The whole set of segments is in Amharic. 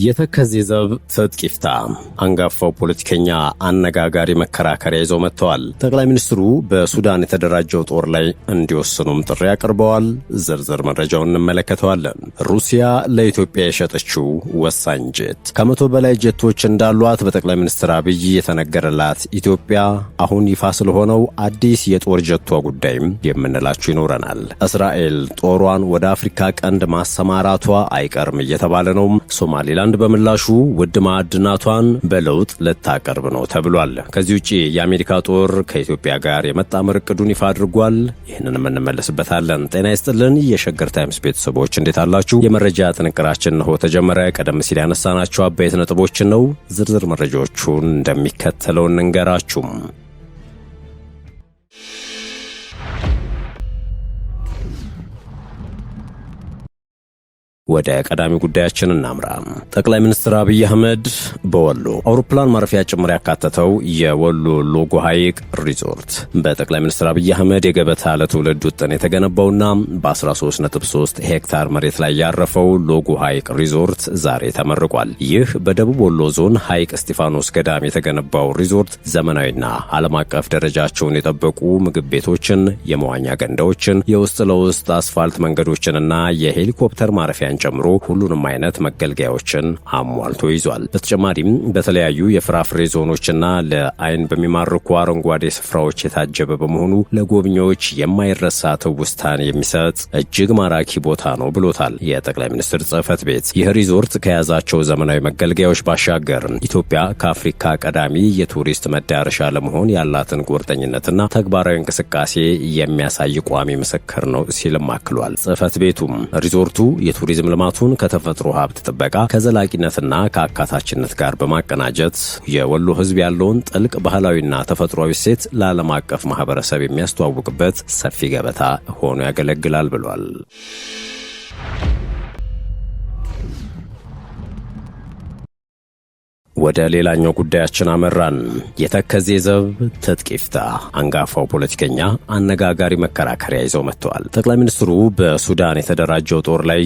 የተከዜ ዘብ ትጥቅ ይፍታ። አንጋፋው ፖለቲከኛ አነጋጋሪ መከራከሪያ ይዘው መጥተዋል። ጠቅላይ ሚኒስትሩ በሱዳን የተደራጀው ጦር ላይ እንዲወስኑም ጥሪ አቅርበዋል። ዝርዝር መረጃውን እንመለከተዋለን። ሩሲያ ለኢትዮጵያ የሸጠችው ወሳኝ ጄት፣ ከ100 በላይ ጄቶች እንዳሏት በጠቅላይ ሚኒስትር አብይ የተነገረላት ኢትዮጵያ አሁን ይፋ ስለሆነው አዲስ የጦር ጀቷ ጉዳይም የምንላችሁ ይኖረናል። እስራኤል ጦሯን ወደ አፍሪካ ቀንድ ማሰማራቷ አይቀርም እየተባለ ነው። ሶማሌላንድ በምላሹ ውድ ማዕድናቷን በለውጥ ልታቀርብ ነው ተብሏል። ከዚህ ውጪ የአሜሪካ ጦር ከኢትዮጵያ ጋር የመጣመር ዕቅዱን ይፋ አድርጓል። ይህንን እንመለስበታለን። ጤና ይስጥልን የሸገር ታይምስ ቤተሰቦች እንዴት አላችሁ? የመረጃ ጥንቅራችን ነው ተጀመረ። ቀደም ሲል ያነሳናቸው አበይት ነጥቦችን ነው። ዝርዝር መረጃዎቹን እንደሚከተለው እንንገራችሁ። ወደ ቀዳሚ ጉዳያችን እናምራ። ጠቅላይ ሚኒስትር አብይ አህመድ በወሎ አውሮፕላን ማረፊያ ጭምር ያካተተው የወሎ ሎጎ ሐይቅ ሪዞርት በጠቅላይ ሚኒስትር አብይ አህመድ የገበታ ለትውልድ ውጥን የተገነባውና በ13.3 ሄክታር መሬት ላይ ያረፈው ሎጎ ሐይቅ ሪዞርት ዛሬ ተመርቋል። ይህ በደቡብ ወሎ ዞን ሐይቅ እስጢፋኖስ ገዳም የተገነባው ሪዞርት ዘመናዊና ዓለም አቀፍ ደረጃቸውን የጠበቁ ምግብ ቤቶችን፣ የመዋኛ ገንዳዎችን፣ የውስጥ ለውስጥ አስፋልት መንገዶችንና የሄሊኮፕተር ማረፊያን ጨምሮ ሁሉንም አይነት መገልገያዎችን አሟልቶ ይዟል። በተጨማሪም በተለያዩ የፍራፍሬ ዞኖችና ለአይን በሚማርኩ አረንጓዴ ስፍራዎች የታጀበ በመሆኑ ለጎብኚዎች የማይረሳ ትውስታን የሚሰጥ እጅግ ማራኪ ቦታ ነው ብሎታል የጠቅላይ ሚኒስትር ጽሕፈት ቤት። ይህ ሪዞርት ከያዛቸው ዘመናዊ መገልገያዎች ባሻገር ኢትዮጵያ ከአፍሪካ ቀዳሚ የቱሪስት መዳረሻ ለመሆን ያላትን ቁርጠኝነትና ተግባራዊ እንቅስቃሴ የሚያሳይ ቋሚ ምስክር ነው ሲልም አክሏል። ጽሕፈት ቤቱም ሪዞርቱ የቱሪዝም ልማቱን ከተፈጥሮ ሀብት ጥበቃ ከዘላቂነትና ከአካታችነት ጋር በማቀናጀት የወሎ ሕዝብ ያለውን ጥልቅ ባህላዊና ተፈጥሯዊ እሴት ለዓለም አቀፍ ማህበረሰብ የሚያስተዋውቅበት ሰፊ ገበታ ሆኖ ያገለግላል ብሏል። ወደ ሌላኛው ጉዳያችን አመራን። የተከዜ ዘብ ትጥቅ ይፍታ። አንጋፋው ፖለቲከኛ አነጋጋሪ መከራከሪያ ይዘው መጥተዋል። ጠቅላይ ሚኒስትሩ በሱዳን የተደራጀው ጦር ላይ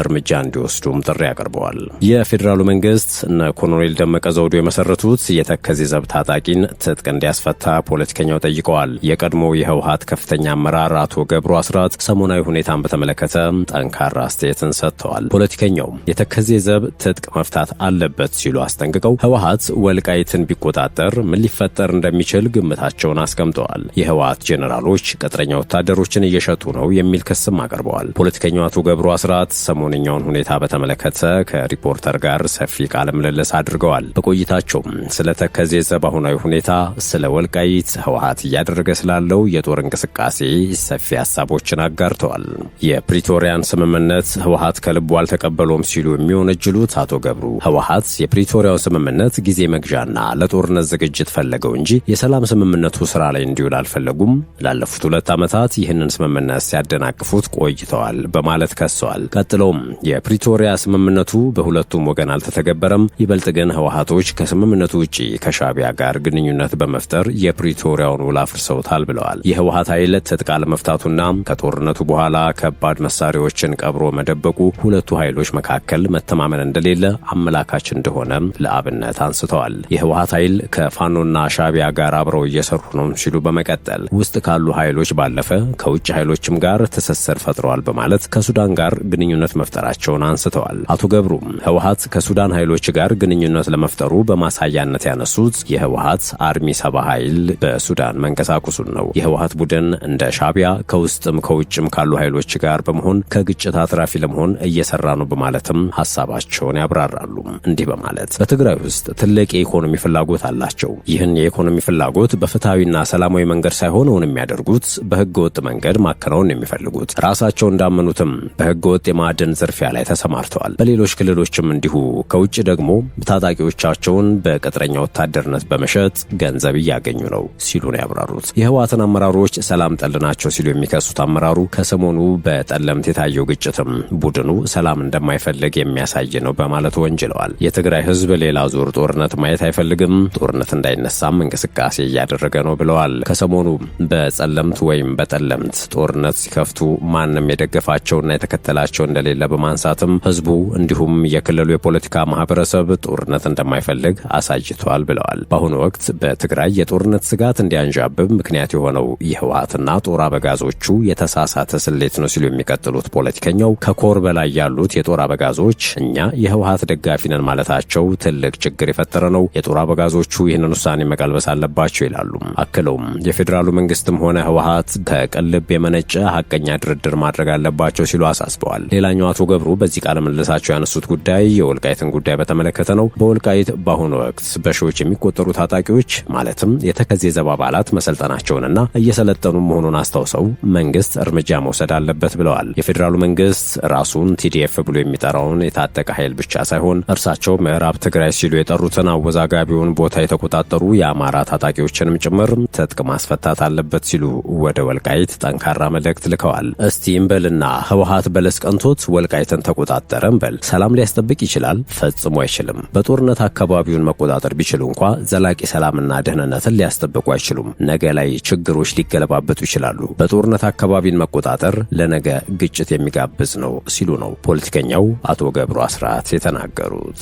እርምጃ እንዲወስዱም ጥሪ አቅርበዋል። የፌዴራሉ መንግስት እነ ኮሎኔል ደመቀ ዘውዱ የመሰረቱት የተከዜ ዘብ ታጣቂን ትጥቅ እንዲያስፈታ ፖለቲከኛው ጠይቀዋል። የቀድሞው የህወሓት ከፍተኛ አመራር አቶ ገብሩ አስራት ሰሞናዊ ሁኔታን በተመለከተ ጠንካራ አስተያየትን ሰጥተዋል። ፖለቲከኛው የተከዜ ዘብ ትጥቅ መፍታት አለበት ሲሉ አስጠንቅቀው ህወሓት ወልቃይትን ቢቆጣጠር ምን ሊፈጠር እንደሚችል ግምታቸውን አስቀምጠዋል። የህወሓት ጄኔራሎች ቅጥረኛ ወታደሮችን እየሸጡ ነው የሚል ክስም አቅርበዋል። ፖለቲከኛው አቶ ገብሩ አስራት ሰሞንኛውን ሁኔታ በተመለከተ ከሪፖርተር ጋር ሰፊ ቃለ ምልልስ አድርገዋል። በቆይታቸውም ስለ ተከዜ ዘብ አሁናዊ ሁኔታ፣ ስለ ወልቃይት ህወሓት እያደረገ ስላለው የጦር እንቅስቃሴ ሰፊ ሀሳቦችን አጋርተዋል። የፕሪቶሪያን ስምምነት ህወሓት ከልቡ አልተቀበለውም ሲሉ የሚወነጅሉት አቶ ገብሩ ህወሓት የፕሪቶሪያውን ስምምነት ጊዜ መግዣና ለጦርነት ዝግጅት ፈለገው እንጂ የሰላም ስምምነቱ ስራ ላይ እንዲውል አልፈለጉም። ላለፉት 2 ዓመታት ይህንን ስምምነት ሲያደናቅፉት ቆይተዋል በማለት ከሰዋል። ቀጥለውም የፕሪቶሪያ ስምምነቱ በሁለቱም ወገን አልተተገበረም፣ ይበልጥ ግን ህወሓቶች ከስምምነቱ ውጪ ከሻዕቢያ ጋር ግንኙነት በመፍጠር የፕሪቶሪያውን ውል አፍርሰውታል ብለዋል። የህወሓት ኃይል ትጥቅ አለመፍታቱና ከጦርነቱ በኋላ ከባድ መሳሪያዎችን ቀብሮ መደበቁ ሁለቱ ኃይሎች መካከል መተማመን እንደሌለ አመላካች እንደሆነ ለአብነት አንስተዋል። የህወሓት ኃይል ከፋኖና ሻዕቢያ ጋር አብረው እየሰሩ ነው ሲሉ በመቀጠል ውስጥ ካሉ ኃይሎች ባለፈ ከውጭ ኃይሎችም ጋር ትስስር ፈጥረዋል በማለት ከሱዳን ጋር ግንኙነት መፍጠራቸውን አንስተዋል። አቶ ገብሩም ህወሓት ከሱዳን ኃይሎች ጋር ግንኙነት ለመፍጠሩ በማሳያነት ያነሱት የህወሓት አርሚ 70 ኃይል በሱዳን መንቀሳቀሱን ነው። የህወሓት ቡድን እንደ ሻዕቢያ ከውስጥም ከውጭም ካሉ ኃይሎች ጋር በመሆን ከግጭት አትራፊ ለመሆን እየሰራ ነው በማለትም ሀሳባቸውን ያብራራሉ። እንዲህ በማለት በትግራይ ውስጥ ትልቅ የኢኮኖሚ ፍላጎት አላቸው። ይህን የኢኮኖሚ ፍላጎት በፍትሃዊና ሰላማዊ መንገድ ሳይሆን የሚያደርጉት በህገ ወጥ መንገድ ማከናወን የሚፈልጉት ራሳቸው እንዳመኑትም በህገ ወጥ የማዕድን ዝርፊያ ላይ ተሰማርተዋል። በሌሎች ክልሎችም እንዲሁ። ከውጭ ደግሞ ታጣቂዎቻቸውን በቅጥረኛ ወታደርነት በመሸጥ ገንዘብ እያገኙ ነው ሲሉ ነው ያብራሩት። የህወሓትን አመራሮች ሰላም ጠል ናቸው ሲሉ የሚከሱት አመራሩ ከሰሞኑ በጠለምት የታየው ግጭትም ቡድኑ ሰላም እንደማይፈልግ የሚያሳይ ነው በማለት ወንጅለዋል። የትግራይ ህዝብ ሌላ ዙር ዙር ጦርነት ማየት አይፈልግም፣ ጦርነት እንዳይነሳም እንቅስቃሴ እያደረገ ነው ብለዋል። ከሰሞኑ በጸለምት ወይም በጠለምት ጦርነት ሲከፍቱ ማንም የደገፋቸውና የተከተላቸው እንደሌለ በማንሳትም ህዝቡ እንዲሁም የክልሉ የፖለቲካ ማህበረሰብ ጦርነት እንደማይፈልግ አሳይቷል ብለዋል። በአሁኑ ወቅት በትግራይ የጦርነት ስጋት እንዲያንዣብብ ምክንያት የሆነው የህወሓትና ጦር አበጋዞቹ የተሳሳተ ስሌት ነው ሲሉ የሚቀጥሉት ፖለቲከኛው ከኮር በላይ ያሉት የጦር አበጋዞች እኛ የህወሓት ደጋፊ ነን ማለታቸው ትልቅ ችግር የፈጠረ ነው። የጦር አበጋዞቹ ይህንን ውሳኔ መቀልበስ አለባቸው ይላሉ። አክለውም የፌዴራሉ መንግስትም ሆነ ህወሓት ከቅልብ የመነጨ ሀቀኛ ድርድር ማድረግ አለባቸው ሲሉ አሳስበዋል። ሌላኛው አቶ ገብሩ በዚህ ቃለ ምልልሳቸው ያነሱት ጉዳይ የወልቃይትን ጉዳይ በተመለከተ ነው። በወልቃይት በአሁኑ ወቅት በሺዎች የሚቆጠሩ ታጣቂዎች ማለትም የተከዜ ዘብ አባላት መሰልጠናቸውንና እየሰለጠኑ መሆኑን አስታውሰው መንግስት እርምጃ መውሰድ አለበት ብለዋል። የፌዴራሉ መንግስት ራሱን ቲዲኤፍ ብሎ የሚጠራውን የታጠቀ ኃይል ብቻ ሳይሆን እርሳቸው ምዕራብ ትግራይ ሲሉ የጠሩትን አወዛጋቢውን ቦታ የተቆጣጠሩ የአማራ ታጣቂዎችንም ጭምር ትጥቅ ማስፈታት አለበት ሲሉ ወደ ወልቃይት ጠንካራ መልእክት ልከዋል። እስቲ እንበልና ህወሓት በለስ ቀንቶት ወልቃይትን ተቆጣጠረ እንበል፣ ሰላም ሊያስጠብቅ ይችላል? ፈጽሞ አይችልም። በጦርነት አካባቢውን መቆጣጠር ቢችሉ እንኳ ዘላቂ ሰላምና ደህንነትን ሊያስጠብቁ አይችሉም። ነገ ላይ ችግሮች ሊገለባበጡ ይችላሉ። በጦርነት አካባቢን መቆጣጠር ለነገ ግጭት የሚጋብዝ ነው ሲሉ ነው ፖለቲከኛው አቶ ገብሩ አስራት የተናገሩት።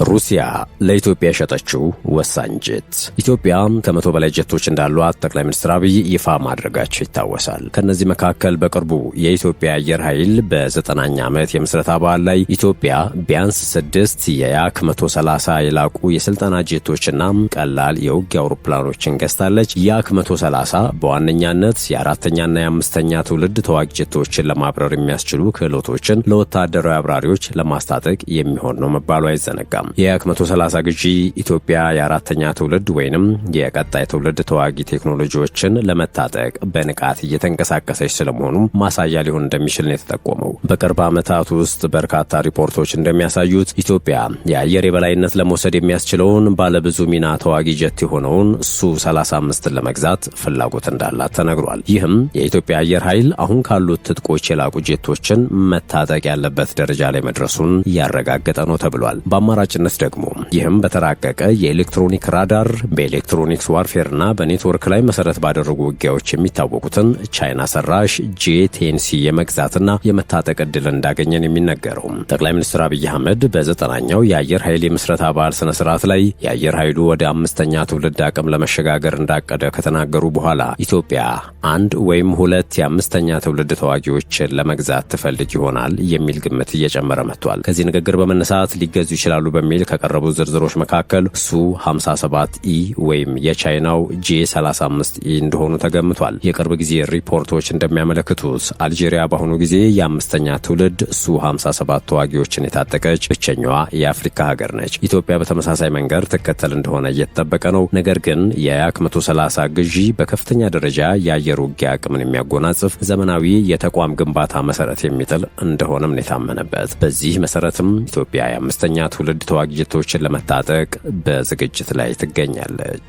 ሩሲያ ለኢትዮጵያ የሸጠችው ወሳኝ ጄት። ኢትዮጵያ ከ100 በላይ ጄቶች እንዳሏት ጠቅላይ ሚኒስትር አብይ ይፋ ማድረጋቸው ይታወሳል። ከነዚህ መካከል በቅርቡ የኢትዮጵያ አየር ኃይል በ90ኛ ዓመት የምስረታ በዓል ላይ ኢትዮጵያ ቢያንስ 6 የያክ 130 የላቁ የስልጠና ጄቶችና ቀላል የውጊያ አውሮፕላኖችን ገዝታለች። ያክ 130 በዋነኛነት የ4ኛና የ5ኛ ትውልድ ተዋጊ ጄቶችን ለማብረር የሚያስችሉ ክህሎቶችን ለወታደራዊ አብራሪዎች ለማስታጠቅ የሚሆን ነው መባሉ አይዘነጋም። የያክ 130 ግዢ ኢትዮጵያ የ4ኛ ትውልድ ወይንም የቀጣይ ትውልድ ተዋጊ ቴክኖሎጂዎችን ለመታጠቅ በንቃት እየተንቀሳቀሰች ስለመሆኑ ማሳያ ሊሆን እንደሚችል ነው የተጠቆመው። በቅርብ ዓመታት ውስጥ በርካታ ሪፖርቶች እንደሚያሳዩት ኢትዮጵያ የአየር የበላይነት ለመውሰድ የሚያስችለውን ባለብዙ ሚና ተዋጊ ጀት የሆነውን ሱ-35ን ለመግዛት ፍላጎት እንዳላት ተነግሯል። ይህም የኢትዮጵያ አየር ኃይል አሁን ካሉት ትጥቆች የላቁ ጄቶችን መታጠቅ ያለበት ደረጃ ላይ መድረሱን ያረጋገጠ ነው ተብሏል። በአማራጭ ደግሞ ይህም በተራቀቀ የኤሌክትሮኒክ ራዳር በኤሌክትሮኒክስ ዋርፌርና በኔትወርክ ላይ መሰረት ባደረጉ ውጊያዎች የሚታወቁትን ቻይና ሰራሽ ጄ10ሲ የመግዛትና የመታጠቅ ዕድል እንዳገኘን የሚነገረው ጠቅላይ ሚኒስትር አብይ አህመድ በ90ኛው የአየር ኃይል የምስረታ በዓል ስነ ስርዓት ላይ የአየር ኃይሉ ወደ 5ኛ ትውልድ አቅም ለመሸጋገር እንዳቀደ ከተናገሩ በኋላ ኢትዮጵያ 1 ወይም 2 የ5ኛ ትውልድ ተዋጊዎችን ለመግዛት ትፈልግ ይሆናል የሚል ግምት እየጨመረ መጥቷል። ከዚህ ንግግር በመነሳት ሊገዙ ይችላሉ በሚል ከቀረቡ ዝርዝሮች መካከል ሱ-57ኢ ወይም የቻይናው ጄ35ኢ እንደሆኑ ተገምቷል። የቅርብ ጊዜ ሪፖርቶች እንደሚያመለክቱት አልጄሪያ በአሁኑ ጊዜ የ5ኛ ትውልድ ሱ-57 ተዋጊዎችን የታጠቀች ብቸኛዋ የአፍሪካ ሀገር ነች። ኢትዮጵያ በተመሳሳይ መንገድ ትከተል እንደሆነ እየተጠበቀ ነው። ነገር ግን የያክ 130 ግዢ በከፍተኛ ደረጃ የአየር ውጊያ አቅምን የሚያጎናጽፍ ዘመናዊ የተቋም ግንባታ መሰረት የሚጥል እንደሆነም ነው የታመነበት። በዚህ መሰረትም ኢትዮጵያ የ5ኛ ትውልድ ተዋጊ ጄቶችን ለመታጠቅ በዝግጅት ላይ ትገኛለች።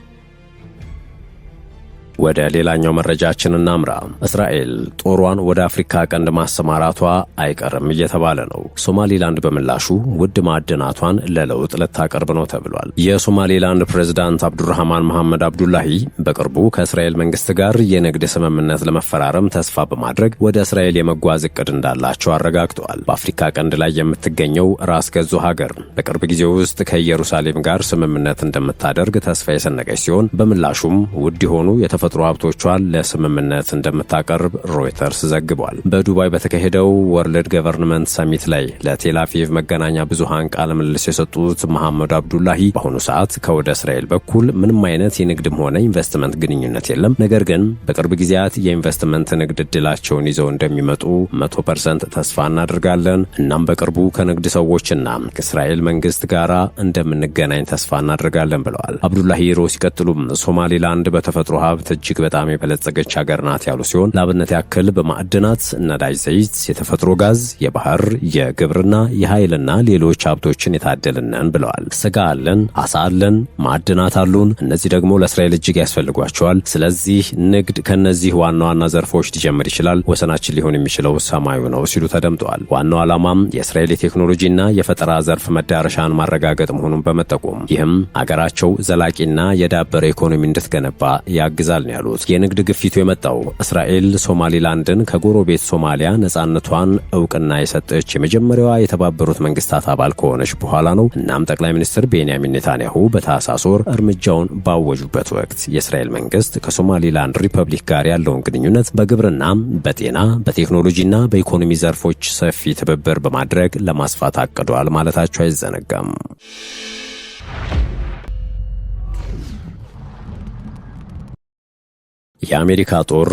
ወደ ሌላኛው መረጃችን እናምራ። እስራኤል ጦሯን ወደ አፍሪካ ቀንድ ማሰማራቷ አይቀርም እየተባለ ነው። ሶማሌላንድ በምላሹ ውድ ማዕድናቷን ለለውጥ ልታቀርብ ነው ተብሏል። የሶማሌላንድ ፕሬዝዳንት አብዱራህማን መሐመድ አብዱላሂ በቅርቡ ከእስራኤል መንግስት ጋር የንግድ ስምምነት ለመፈራረም ተስፋ በማድረግ ወደ እስራኤል የመጓዝ እቅድ እንዳላቸው አረጋግጠዋል። በአፍሪካ ቀንድ ላይ የምትገኘው ራስ ገዙ ሀገር በቅርብ ጊዜ ውስጥ ከኢየሩሳሌም ጋር ስምምነት እንደምታደርግ ተስፋ የሰነቀች ሲሆን በምላሹም ውድ የሆኑ የተፈጥሮ ሀብቶቿን ለስምምነት እንደምታቀርብ ሮይተርስ ዘግቧል። በዱባይ በተካሄደው ወርልድ ገቨርንመንት ሰሚት ላይ ለቴል አቪቭ መገናኛ ብዙሃን ቃለ ምልልስ የሰጡት መሐመድ አብዱላሂ በአሁኑ ሰዓት ከወደ እስራኤል በኩል ምንም አይነት የንግድም ሆነ ኢንቨስትመንት ግንኙነት የለም፣ ነገር ግን በቅርብ ጊዜያት የኢንቨስትመንት ንግድ እድላቸውን ይዘው እንደሚመጡ 100% ተስፋ እናደርጋለን። እናም በቅርቡ ከንግድ ሰዎችና ከእስራኤል መንግስት ጋር እንደምንገናኝ ተስፋ እናደርጋለን ብለዋል። አብዱላሂ ሮ ሲቀጥሉም ሶማሌላንድ በተፈጥሮ ሀብት እጅግ በጣም የበለጸገች ሀገር ናት ያሉ ሲሆን ለአብነት ያክል በማዕድናት፣ ነዳጅ ዘይት፣ የተፈጥሮ ጋዝ፣ የባህር፣ የግብርና፣ የኃይልና ሌሎች ሀብቶችን የታደልነን ብለዋል። ስጋ አለን፣ አሳ አለን፣ ማዕድናት አሉን። እነዚህ ደግሞ ለእስራኤል እጅግ ያስፈልጓቸዋል። ስለዚህ ንግድ ከነዚህ ዋና ዋና ዘርፎች ሊጀምር ይችላል። ወሰናችን ሊሆን የሚችለው ሰማዩ ነው ሲሉ ተደምጠዋል። ዋናው ዓላማም የእስራኤል የቴክኖሎጂና የፈጠራ ዘርፍ መዳረሻን ማረጋገጥ መሆኑን በመጠቆም ይህም አገራቸው ዘላቂና የዳበረ ኢኮኖሚ እንድትገነባ ያግዛል ነው ያሉት። የንግድ ግፊቱ የመጣው እስራኤል ሶማሊላንድን ከጎረቤት ሶማሊያ ነጻነቷን እውቅና የሰጠች የመጀመሪያዋ የተባበሩት መንግስታት አባል ከሆነች በኋላ ነው። እናም ጠቅላይ ሚኒስትር ቤንያሚን ኔታንያሁ በታህሳስ ወር እርምጃውን ባወጁበት ወቅት የእስራኤል መንግስት ከሶማሊላንድ ሪፐብሊክ ጋር ያለውን ግንኙነት በግብርና፣ በጤና፣ በቴክኖሎጂና በኢኮኖሚ ዘርፎች ሰፊ ትብብር በማድረግ ለማስፋት አቅዷል ማለታቸው አይዘነጋም። የአሜሪካ ጦር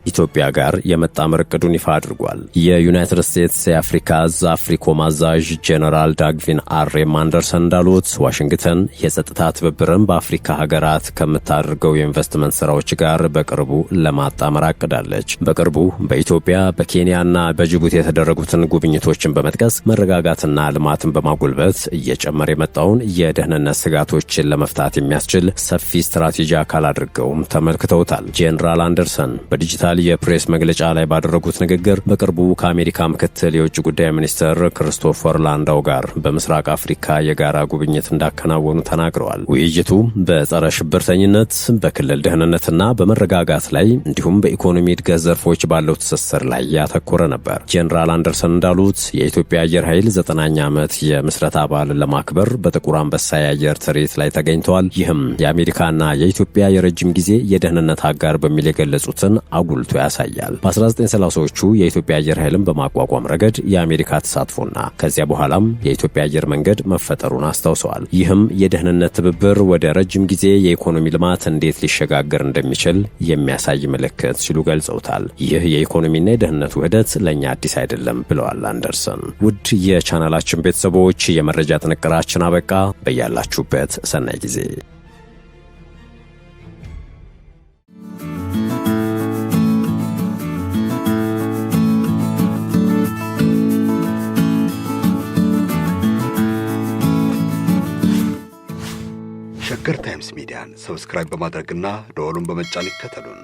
ኢትዮጵያ ጋር የመጣመር ዕቅዱን ይፋ አድርጓል። የዩናይትድ ስቴትስ የአፍሪካ እዝ አፍሪኮም አዛዥ ጄኔራል ዳግቪን አር.ኤም አንደርሰን እንዳሉት ዋሽንግተን የጸጥታ ትብብርን በአፍሪካ ሀገራት ከምታደርገው የኢንቨስትመንት ስራዎች ጋር በቅርቡ ለማጣመር አቅዳለች። በቅርቡ በኢትዮጵያ በኬንያና በጅቡቲ የተደረጉትን ጉብኝቶችን በመጥቀስ መረጋጋትና ልማትን በማጎልበት እየጨመረ የመጣውን የደህንነት ስጋቶችን ለመፍታት የሚያስችል ሰፊ ስትራቴጂ አካል አድርገውም ተመልክተውታል። ጄኔራል አንደርሰን በዲጂታል የፕሬስ መግለጫ ላይ ባደረጉት ንግግር በቅርቡ ከአሜሪካ ምክትል የውጭ ጉዳይ ሚኒስትር ክሪስቶፈር ላንዳው ጋር በምስራቅ አፍሪካ የጋራ ጉብኝት እንዳከናወኑ ተናግረዋል። ውይይቱ በጸረ ሽብርተኝነት፣ በክልል ደህንነትና በመረጋጋት ላይ እንዲሁም በኢኮኖሚ እድገት ዘርፎች ባለው ትስስር ላይ ያተኮረ ነበር። ጄኔራል አንደርሰን እንዳሉት የኢትዮጵያ አየር ኃይል 9ኛ ዓመት የምስረታ በዓልን ለማክበር በጥቁር አንበሳ የአየር ትርኢት ላይ ተገኝተዋል። ይህም የአሜሪካና የኢትዮጵያ የረጅም ጊዜ የደህንነት አጋር በሚል የገለጹትን አጉልቶ ያሳያል። በ1930ዎቹ የኢትዮጵያ አየር ኃይልን በማቋቋም ረገድ የአሜሪካ ተሳትፎና ከዚያ በኋላም የኢትዮጵያ አየር መንገድ መፈጠሩን አስታውሰዋል። ይህም የደህንነት ትብብር ወደ ረጅም ጊዜ የኢኮኖሚ ልማት እንዴት ሊሸጋገር እንደሚችል የሚያሳይ ምልክት ሲሉ ገልጸውታል። ይህ የኢኮኖሚና የደህንነት ውህደት ለእኛ አዲስ አይደለም ብለዋል አንደርሰን። ውድ የቻናላችን ቤተሰቦች የመረጃ ጥንቅራችን አበቃ። በያላችሁበት ሰናይ ጊዜ ሸገር ታይምስ ሚዲያን ሰብስክራይብ በማድረግና ደወሉን በመጫን ይከተሉን።